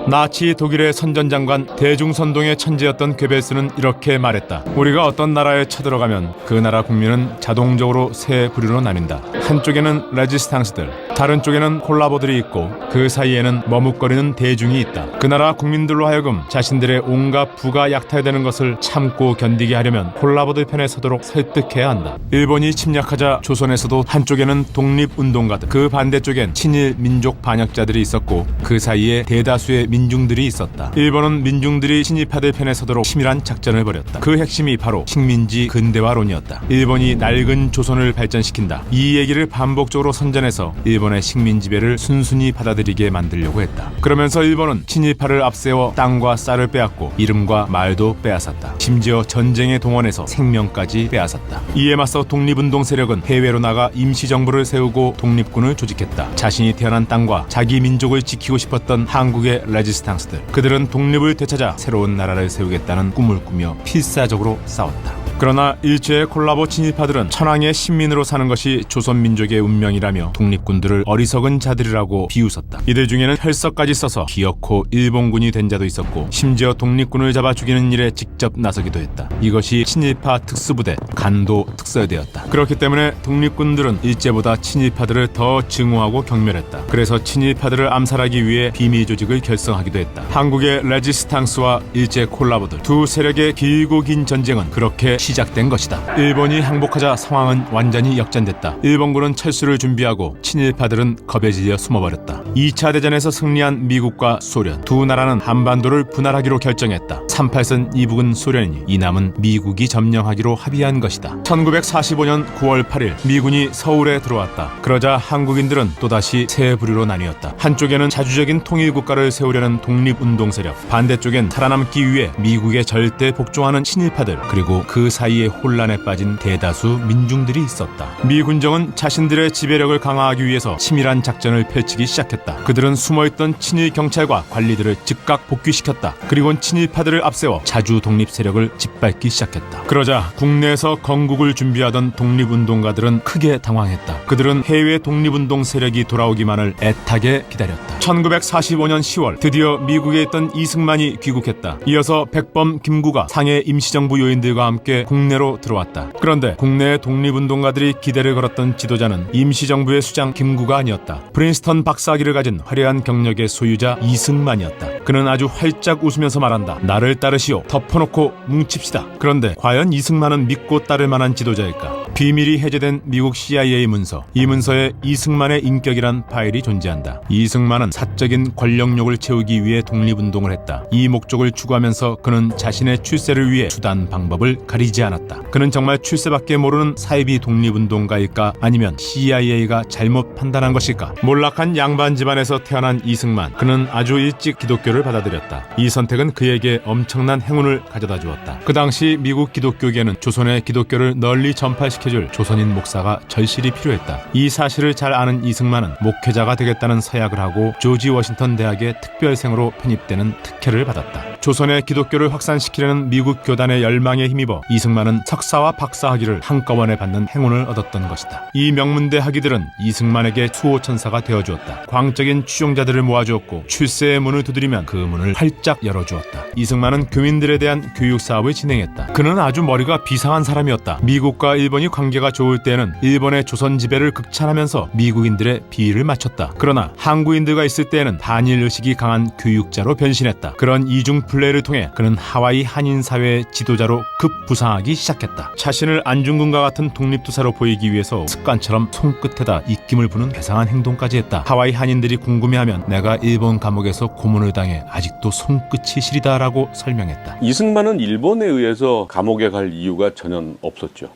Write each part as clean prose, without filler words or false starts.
나치 독일의 선전장관 대중선동의 천재였던 괴벨스는 이렇게 말했다. 우리가 어떤 나라에 쳐들어가면 그 나라 국민은 자동적으로 세 부류로 나뉜다. 한쪽에는 레지스탕스들, 다른 쪽에는 콜라보들이 있고 그 사이에는 머뭇거리는 대중이 있다. 그 나라 국민들로 하여금 자신들의 온갖 부가 약탈되는 것을 참고 견디게 하려면 콜라보들 편에 서도록 설득해야 한다. 일본이 침략하자 조선에서도 한쪽에는 독립운동가들, 그 반대쪽엔 친일 민족 반역자들이 있었고 그 사이에 대다수의 민중들이 있었다. 일본은 민중들이 친일파들 편에 서도록 치밀한 작전을 벌였다. 그 핵심이 바로 식민지 근대화론이었다. 일본이 낡은 조선을 발전시킨다. 이 얘기를 반복적으로 선전해서 일본의 식민 지배를 순순히 받아들이게 만들려고 했다. 그러면서 일본은 친일파를 앞세워 땅과 쌀을 빼앗고 이름과 말도 빼앗았다. 심지어 전쟁에 동원해서 생명까지 빼앗았다. 이에 맞서 독립운동 세력은 해외로 나가 임시정부를 세우고 독립군을 조직했다. 자신이 태어난 땅과 자기 민족을 지키고 싶었던 한국의 레지스탕스들, 그들은 독립을 되찾아 새로운 나라를 세우겠다는 꿈을 꾸며 필사적으로 싸웠다. 그러나 일제의 콜라보 친일파들은 천황의 신민으로 사는 것이 조선민족의 운명이라며 독립군들을 어리석은 자들이라고 비웃었다. 이들 중에는 혈서까지 써서 기어코 일본군이 된 자도 있었고 심지어 독립군을 잡아 죽이는 일에 직접 나서기도 했다. 이것이 친일파 특수부대 간도 특설대였다. 그렇기 때문에 독립군들은 일제보다 친일파들을 더 증오하고 경멸했다. 그래서 친일파들을 암살하기 위해 비밀 조직을 결성하기도 했다. 한국의 레지스탕스와 일제 콜라보들 두 세력의 길고 긴 전쟁은 그렇게 시작된 것이다. 일본이 항복하자 상황은 완전히 역전됐다. 일본군은 철수를 준비하고 친일파들은 겁에 질려 숨어버렸다. 2차 대전에서 승리한 미국과 소련, 두 나라는 한반도를 분할하기로 결정했다. 38선 이북은 소련이니 이남은 미국이 점령하기로 합의한 것이다. 1945년 9월 8일 미군이 서울에 들어왔다. 그러자 한국인들은 또다시 세 부류로 나뉘었다. 한쪽에는 자주적인 통일국가를 세우려는 독립운동 세력, 반대쪽엔 살아남기 위해 미국에 절대 복종하는 친일파들, 그리고 그 사이에 혼란에 빠진 대다수 민중들이 있었다. 미 군정은 자신들의 지배력을 강화하기 위해서 치밀한 작전을 펼치기 시작했다. 그들은 숨어있던 친일 경찰과 관리들을 즉각 복귀시켰다. 그리고 친일파들을 앞세워 자주 독립 세력을 짓밟기 시작했다. 그러자 국내에서 건국을 준비하던 독립운동가들은 크게 당황했다. 그들은 해외 독립운동 세력이 돌아오기만을 애타게 기다렸다. 1945년 10월 드디어 미국에 있던 이승만이 귀국했다. 이어서 백범, 김구가 상해 임시정부 요인들과 함께 국내로 들어왔다. 그런데 국내의 독립운동가들이 기대를 걸었던 지도자는 임시정부의 수장 김구가 아니었다. 프린스턴 박사학위를 가진 화려한 경력의 소유자 이승만이었다. 그는 아주 활짝 웃으면서 말한다. 나를 따르시오. 덮어놓고 뭉칩시다. 그런데 과연 이승만은 믿고 따를 만한 지도자일까? 비밀이 해제된 미국 CIA 문서, 이 문서에 이승만의 인격이란 파일이 존재한다. 이승만은 사적인 권력욕을 채우기 위해 독립운동을 했다. 이 목적을 추구하면서 그는 자신의 출세를 위해 수단 방법을 가리지 않았다. 그는 정말 출세밖에 모르는 사이비 독립운동가일까? 아니면 CIA가 잘못 판단한 것일까? 몰락한 양반 집안에서 태어난 이승만, 그는 아주 일찍 기독교를 받아들였다. 이 선택은 그에게 엄청난 행운을 가져다 주었다. 그 당시 미국 기독교계는 조선의 기독교를 널리 전파시켜줄 조선인 목사가 절실히 필요했다. 이 사실을 잘 아는 이승만은 목회자가 되겠다는 서약을 하고 조지 워싱턴 대학의 특별생으로 편입되는 특혜를 받았다. 조선의 기독교를 확산시키려는 미국 교단의 열망에 힘입어 이승만은 석사와 박사 학위를 한꺼번에 받는 행운을 얻었던 것이다. 이 명문대 학위들은 이승만에게 수호천사가 되어주었다. 광적인 추종자들을 모아주었고 출세의 문을 두드리면 그 문을 활짝 열어주었다. 이승만은 교민들에 대한 교육 사업을 진행했다. 그는 아주 머리가 비상한 사람이었다. 미국과 일본이 관계가 좋을 때는 일본의 조선 지배를 극찬하면서 미국인들의 비위를 맞췄다. 그러나 항구인들과 있을 때는 반일 의식이 강한 교육자로 변신했다. 그런 이중 플레이를 통해 그는 하와이 한인 사회의 지도자로 급부상하기 시작했다. 자신을 안중근과 같은 독립투사로 보이기 위해서 습관처럼 손끝에다 입김을 부는 괴상한 행동까지 했다. 하와이 한인들이 궁금해하면 내가 일본 감옥에서 고문을 당해 아직도 손끝이 시리다라고 설명했다. 이승만은 일본에 의해서 감옥에 갈 이유가 전혀 없었죠.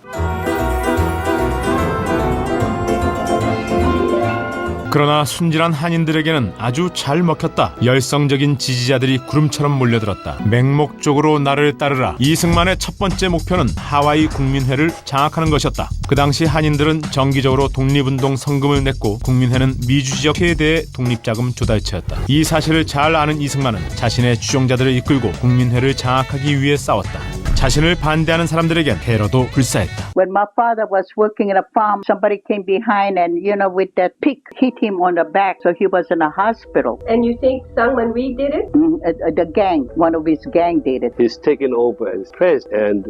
그러나 순진한 한인들에게는 아주 잘 먹혔다. 열성적인 지지자들이 구름처럼 몰려들었다. 맹목적으로 나를 따르라. 이승만의 첫 번째 목표는 하와이 국민회를 장악하는 것이었다. 그 당시 한인들은 정기적으로 독립운동 성금을 냈고 국민회는 미주지역 최대의 독립자금 조달처였다. 이 사실을 잘 아는 이승만은 자신의 추종자들을 이끌고 국민회를 장악하기 위해 싸웠다. 자신을 반대하는 사람들에게 테러도 불사했다. When my father was working in a farm, somebody came behind and, with that pick, hit him on the back, so he was in a hospital. And you think Sungmin Rhee did it? The gang, one of his gang did it. He's taken over as president, and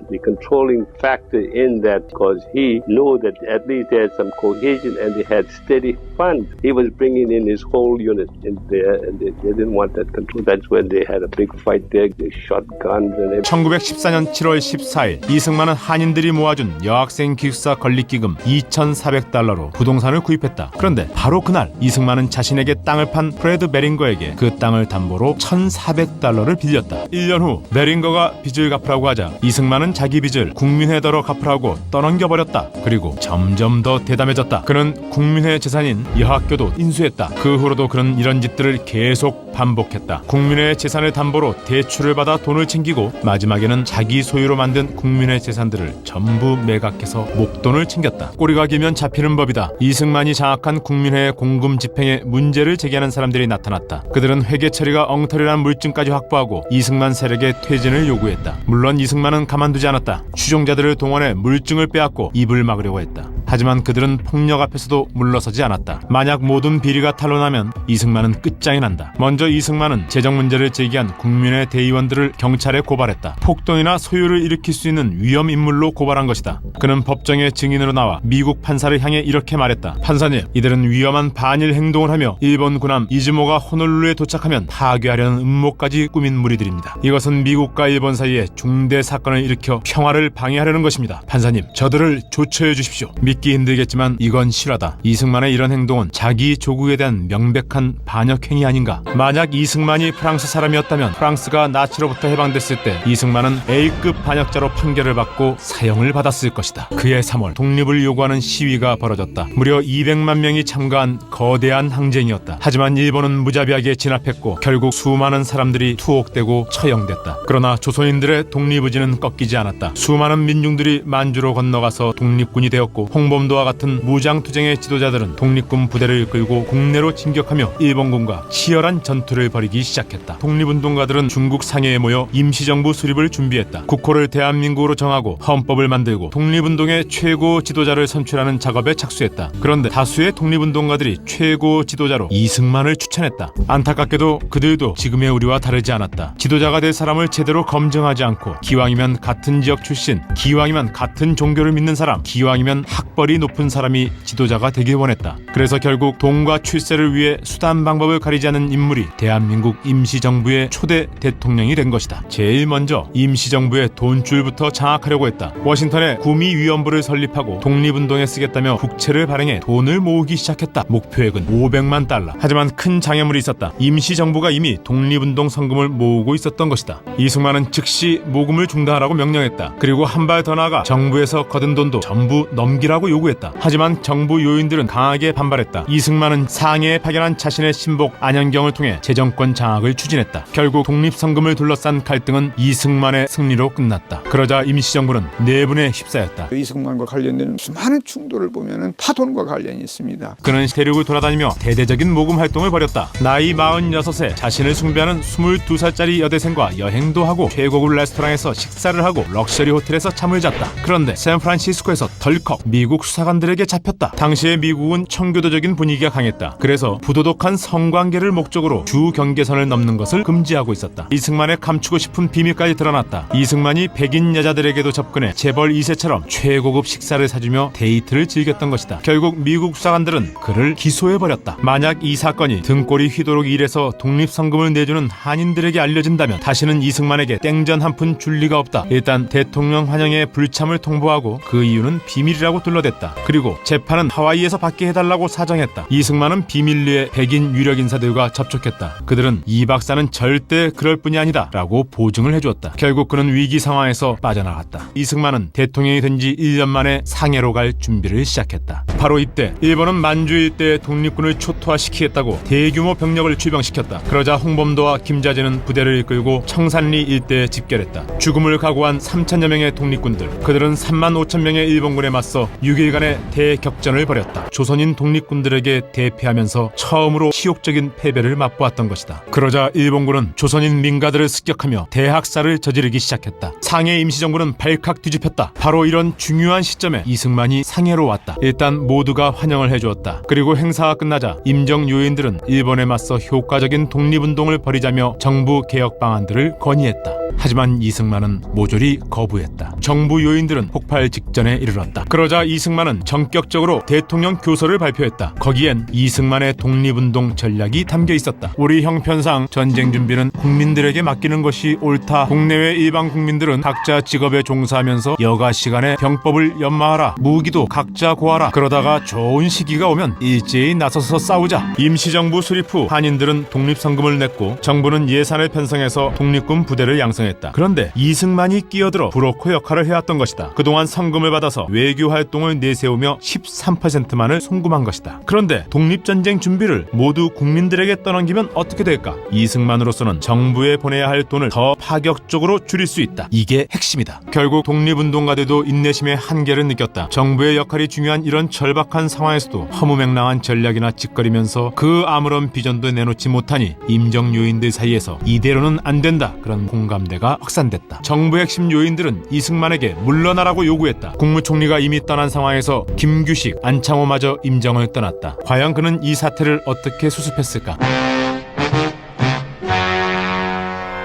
the controlling factor in that, because he knew that at least they had some cohesion and they had steady funds. He was bringing in his whole unit in there, and they didn't want that control. That's when they had a big fight there. They shot guns and everything. 1914년 7월 14일 이승만은 한인들이 모아준 여학생 기숙사 건립기금 2,400달러로 부동산을 구입했다. 그런데 바로 그날 이승만은 자신에게 땅을 판 프레드 베링거에게 그 땅을 담보로 1,400달러를 빌렸다. 1년 후 베링거가 빚을 갚으라고 하자 이승만은 자기 빚을 국민회더러 갚으라고 떠넘겨버렸다. 그리고 점점 더 대담해졌다. 그는 국민회 재산인 여학교도 인수했다. 그 후로도 그는 이런 짓들을 계속 반복했다. 국민회 재산을 담보로 대출을 받아 돈을 챙기고 마지막에는 자기 소유로 만든 국민회 재산들을 전부 매각해서 목돈을 챙겼다. 꼬리가 길면 잡히는 법이다. 이승만이 장악한 국민회의 공금 집행에 문제를 제기하는 사람들이 나타났다. 그들은 회계 처리가 엉터리란 물증까지 확보하고 이승만 세력의 퇴진을 요구했다. 물론 이승만은 가만두지 않았다. 추종자들을 동원해 물증을 빼앗고 입을 막으려고 했다. 하지만 그들은 폭력 앞에서도 물러서지 않았다. 만약 모든 비리가 탄로나면 이승만은 끝장이 난다. 먼저 이승만은 재정 문제를 제기한 국민회 대의원들을 경찰에 고발했다. 폭동이나 소요를 일으킬 수 있는 위험 인물로 고발한 것이다. 그는 법정에 증인으로 나와 미국 판사를 향해 이렇게 말했다. 판사님, 이들은 위험한 반일 행동을 하며 일본 군함 이즈모가 호놀룰루에 도착하면 파괴하려는 음모까지 꾸민 무리들입니다. 이것은 미국과 일본 사이에 중대 사건을 일으켜 평화를 방해하려는 것입니다. 판사님, 저들을 조처해 주십시오. 믿기 힘들겠지만 이건 실화다. 이승만의 이런 행동은 자기 조국에 대한 명백한 반역 행위 아닌가? 만약 이승만이 프랑스 사람이었다면 프랑스가 나치로부터 해방됐을 때 이승만은 A급 반역자로 판결을 받고 사형을 받았을 것이다. 그해 3월 독립을 요구하는 시위가 벌어졌다. 무려 200만 명이 참가한 거대한 항쟁이었다. 하지만 일본은 무자비하게 진압했고 결국 수많은 사람들이 투옥되고 처형됐다. 그러나 조선인들의 독립의지는 꺾이지 않았다. 수많은 민중들이 만주로 건너가서 독립군이 되었고 홍범도와 같은 무장투쟁의 지도자들은 독립군 부대를 이끌고 국내로 진격하며 일본군과 치열한 전투를 벌이기 시작했다. 독립운동가들은 중국 상해에 모여 임시정부 수립을 준비했다. 국호를 대한민국으로 정하고 헌법을 만들고 독립운동의 최고 지도자를 선출하는 작업에 착수했다. 그런데 다수의 독립운동가들이 최고 지도자로 이승만을 추천했다. 안타깝게도 그들도 지금의 우리와 다르지 않았다. 지도자가 될 사람을 제대로 검증하지 않고 기왕이면 같은 지역 출신, 기왕이면 같은 종교를 믿는 사람, 기왕이면 학벌이 높은 사람이 지도자가 되길 원했다. 그래서 결국 돈과 출세를 위해 수단 방법을 가리지 않는 인물이 대한민국 임시정부의 초대 대통령이 된 것이다. 제일 먼저 임시정부의 돈줄부터 장악하려고 했다. 워싱턴에 구미위원부를 설립하고 독립운동에 쓰겠다며 국채를 발행해 돈을 모으기 시작했다. 목표액은 500만 달러. 하지만 큰 장애물이 있었다. 임시정부가 이미 독립운동 성금을 모으고 있었던 것이다. 이승만은 즉시 모금을 중단하라고 명령했다. 그리고 한 발 더 나아가 정부에서 거둔 돈도 전부 넘기라고 요구했다. 하지만 정부 요인들은 강하게 반발했다. 이승만은 상해에 파견한 자신의 신복 안현경을 통해 재정권 장악을 추진했다. 결국 독립성금을 둘러싼 갈등은 이승만의 승리로 끝났다. 그러자 임시정부는 내분에 휩싸였다. 이승만과 관련된 수많은 충돌을 보면 파돈과 관련이 있습니다. 그는 대륙을 돌아다니며 대대적인 모금 활동을 벌였다. 나이 46세 자신을 숭배하는 22살짜리 여대생과 여행도 하고 최고급 레스토랑에서 식사를 하고 럭셔리 호텔에서 잠을 잤다. 그런데 샌프란시스코에서 덜컥 미국 수사관들에게 잡혔다. 당시의 미국은 청교도적인 분위기가 강했다. 그래서 부도덕한 성관계를 목적으로 주 경계선을 넘는 것을 금지하고 있었다. 이승만의 감추고 싶은 비밀까지 드러났다. 이승만이 백인 여자들에게도 접근해 재벌 2세처럼 최고급 식사를 사주며 데이트를 즐겼던 것이다. 결국 미국 수사관들은 그를 기소해버렸다. 만약 이 사건이 등골이 휘도록 일해서 독립성금을 내주는 한인들에게 알려진다면 다시는 이승만에게 땡전 한 푼 줄 리가 없다. 일단 대통령 환영의 불참을 통보하고 그 이유는 비밀이라고 둘러댔다. 그리고 재판은 하와이에서 받게 해달라고 사정했다. 이승만은 비밀리에 백인 유력 인사들과 접촉했다. 그들은 이 박사는 절대 그럴 뿐이 아니다 라고 보증을 해주었다. 결국 그는 위기 상황에서 빠져나갔다. 이승만은 대통령이 된 지 1년 만에 상해로 갈 준비를 시작했다. 바로 이때 일본은 만주 일대의 독립군을 초토화시키겠다고 대규모 병력을 출병시켰다. 그러자 홍범도와 김자재는 부대를 이끌고 청산리 일대에 집결했다. 죽음을 각오한 3,000여 명의 독립군들, 그들은 3만 5천 명의 일본군에 맞서 6.25 6일간의 대격전을 벌였다. 조선인 독립군들에게 대패하면서 처음으로 치욕적인 패배를 맛보았던 것이다. 그러자 일본군은 조선인 민가들을 습격하며 대학살을 저지르기 시작했다. 상해 임시정부는 발칵 뒤집혔다. 바로 이런 중요한 시점에 이승만이 상해로 왔다. 일단 모두가 환영을 해주었다. 그리고 행사가 끝나자 임정 요인들은 일본에 맞서 효과적인 독립운동을 벌이자며 정부 개혁 방안들을 건의했다. 하지만 이승만은 모조리 거부했다. 정부 요인들은 폭발 직전에 이르렀다. 그러자 이승만은 전격적으로 대통령 교서를 발표했다. 거기엔 이승만의 독립운동 전략이 담겨 있었다. 우리 형편상 전쟁 준비는 국민들에게 맡기는 것이 옳다. 국내외 일반 국민들은 각자 직업에 종사하면서 여가 시간에 병법을 연마하라. 무기도 각자 구하라. 그러다가 좋은 시기가 오면 일제히 나서서 싸우자. 임시정부 수립 후 한인들은 독립성금을 냈고 정부는 예산을 편성해서 독립군 부대를 양성했다. 그런데 이승만이 끼어들어 브로커 역할을 해왔던 것이다. 그동안 성금을 받아서 외교 활동을 내세우며 13%만을 송금한 것이다. 그런데 독립전쟁 준비를 모두 국민들에게 떠넘기면 어떻게 될까? 이승만으로서는 정부에 보내야 할 돈을 더 파격적으로 줄일 수 있다. 이게 핵심이다. 결국 독립운동가들도 인내심의 한계를 느꼈다. 정부의 역할이 중요한 이런 절박한 상황에서도 허무맹랑한 전략이나 짓거리면서 그 아무런 비전도 내놓지 못하니 임정 요인들 사이에서 이대로는 안 된다. 그런 공감대가 확산됐다. 정부 핵심 요인들은 이승만에게 물러나라고 요구했다. 국무총리가 이미 떠난 상황에서 김규식, 안창호마저 임정을 떠났다. 과연 그는 이 사태를 어떻게 수습했을까?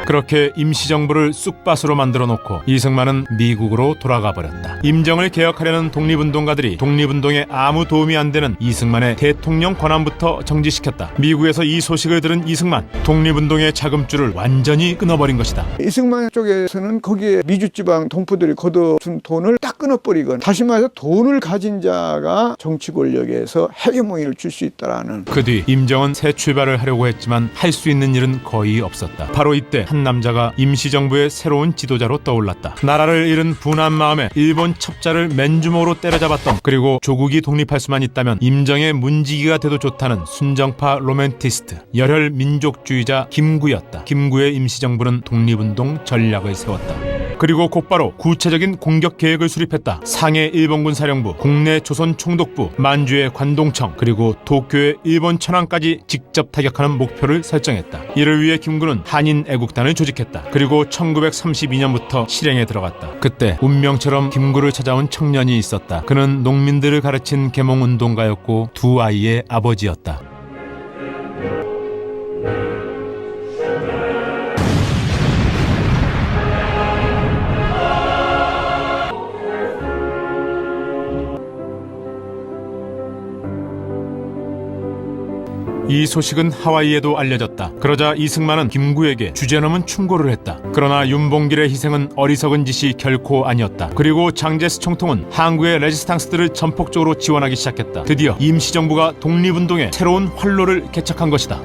그렇게 임시정부를 쑥밭으로 만들어 놓고 이승만은 미국으로 돌아가 버렸다. 임정을 개혁하려는 독립운동가들이 독립운동에 아무 도움이 안 되는 이승만의 대통령 권한부터 정지시켰다. 미국에서 이 소식을 들은 이승만, 독립운동의 자금줄을 완전히 끊어버린 것이다. 이승만 쪽에서는 거기에 미주지방 동포들이 걷어준 돈을 딱 끊어버리건, 다시 말해서 돈을 가진 자가 정치 권력에서 헤게모니를 줄 수 있다라는. 그 뒤 임정은 새 출발을 하려고 했지만 할 수 있는 일은 거의 없었다. 바로 이때 한 남자가 임시정부의 새로운 지도자로 떠올랐다. 나라를 잃은 분한 마음에 일본 첩자를 맨주먹으로 때려잡았던, 그리고 조국이 독립할 수만 있다면 임정의 문지기가 돼도 좋다는 순정파 로맨티스트, 열혈 민족주의자 김구였다. 김구의 임시정부는 독립운동 전략을 세웠다. 그리고 곧바로 구체적인 공격 계획을 수립했다. 상해 일본군 사령부, 국내 조선 총독부, 만주의 관동청, 그리고 도쿄의 일본 천황까지 직접 타격하는 목표를 설정했다. 이를 위해 김구는 한인 애국단을 조직했다. 그리고 1932년부터 실행에 들어갔다. 그때 운명처럼 김구를 찾아온 청년이 있었다. 그는 농민들을 가르친 계몽운동가였고 두 아이의 아버지였다. 이 소식은 하와이에도 알려졌다. 그러자 이승만은 김구에게 주제넘은 충고를 했다. 그러나 윤봉길의 희생은 어리석은 짓이 결코 아니었다. 그리고 장제스 총통은 한국의 레지스탕스들을 전폭적으로 지원하기 시작했다. 드디어 임시정부가 독립운동에 새로운 활로를 개척한 것이다.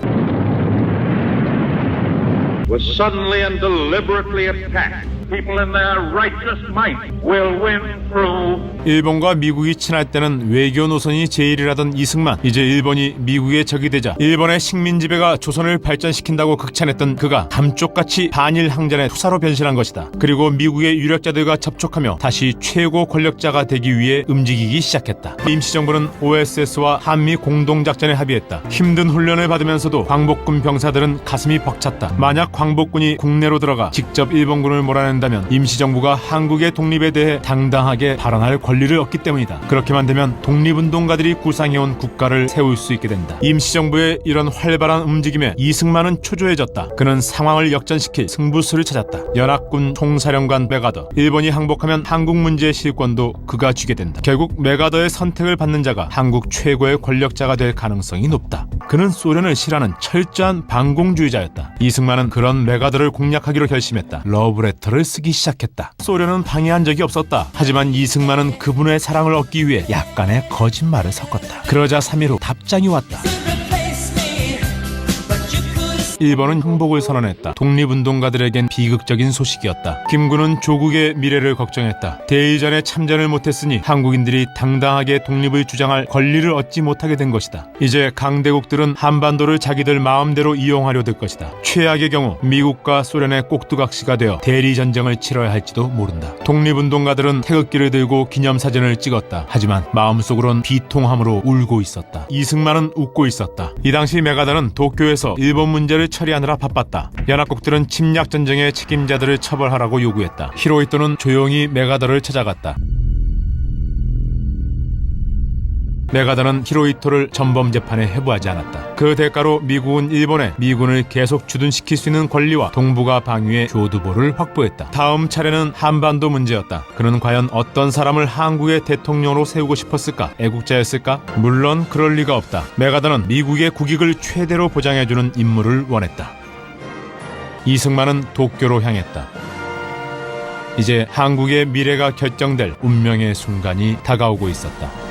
Was suddenly and deliberately attacked. People in their righteous might will win through. 일본과 미국이 친할 때는 외교 노선이 제일이라던 이승만, 이제 일본이 미국의 적이 되자 일본의 식민 지배가 조선을 발전시킨다고 극찬했던 그가 감쪽같이 반일 항전의 투사로 변신한 것이다. 그리고 미국의 유력자들과 접촉하며 다시 최고 권력자가 되기 위해 움직이기 시작했다. 임시정부는 OSS와 한미 공동작전에 합의했다. 힘든 훈련을 받으면서도 광복군 병사들은 가슴이 벅찼다. 만약 광복군이 국내로 들어가 직접 일본군을 몰아낸다면 임시정부가 한국의 독립에 대해 당당하게 발언할 권리를 얻기 때문이다. 그렇게만 되면 독립운동가들이 구상해온 국가를 세울 수 있게 된다. 임시정부의 이런 활발한 움직임에 이승만은 초조해졌다. 그는 상황을 역전시킬 승부수를 찾았다. 연합군 총사령관 메가더, 일본이 항복하면 한국 문제의 실권도 그가 쥐게 된다. 결국 메가더의 선택을 받는 자가 한국 최고의 권력자가 될 가능성이 높다. 그는 소련을 싫어하는 철저한 반공주의자였다. 이승만은 그런 메가더를 공략하기로 결심했다. 러브레터를 쓰기 시작했다. 소련은 방해한 적이 없었다. 하지만 이승만은 그분의 사랑을 얻기 위해 약간의 거짓말을 섞었다. 그러자 3일 후 답장이 왔다. 일본은 항복을 선언했다. 독립운동가들에겐 비극적인 소식이었다. 김군은 조국의 미래를 걱정했다. 대의전에 참전을 못했으니 한국인들이 당당하게 독립을 주장할 권리를 얻지 못하게 된 것이다. 이제 강대국들은 한반도를 자기들 마음대로 이용하려 들 것이다. 최악의 경우 미국과 소련의 꼭두각시가 되어 대리전쟁을 치러야 할지도 모른다. 독립운동가들은 태극기를 들고 기념사진을 찍었다. 하지만 마음속으론 비통함으로 울고 있었다. 이승만은 웃고 있었다. 이 당시 메가더는 도쿄에서 일본 문제를 처리하느라 바빴다. 연합국들은 침략전쟁의 책임자들을 처벌하라고 요구했다. 히로히토는 조용히 메가더를 찾아갔다. 메가더는 히로히토를 전범 재판에 회부하지 않았다. 그 대가로 미국은 일본에 미군을 계속 주둔시킬 수 있는 권리와 동북아 방위의 교두보를 확보했다. 다음 차례는 한반도 문제였다. 그는 과연 어떤 사람을 한국의 대통령으로 세우고 싶었을까? 애국자였을까? 물론 그럴 리가 없다. 메가더는 미국의 국익을 최대로 보장해주는 인물을 원했다. 이승만은 도쿄로 향했다. 이제 한국의 미래가 결정될 운명의 순간이 다가오고 있었다.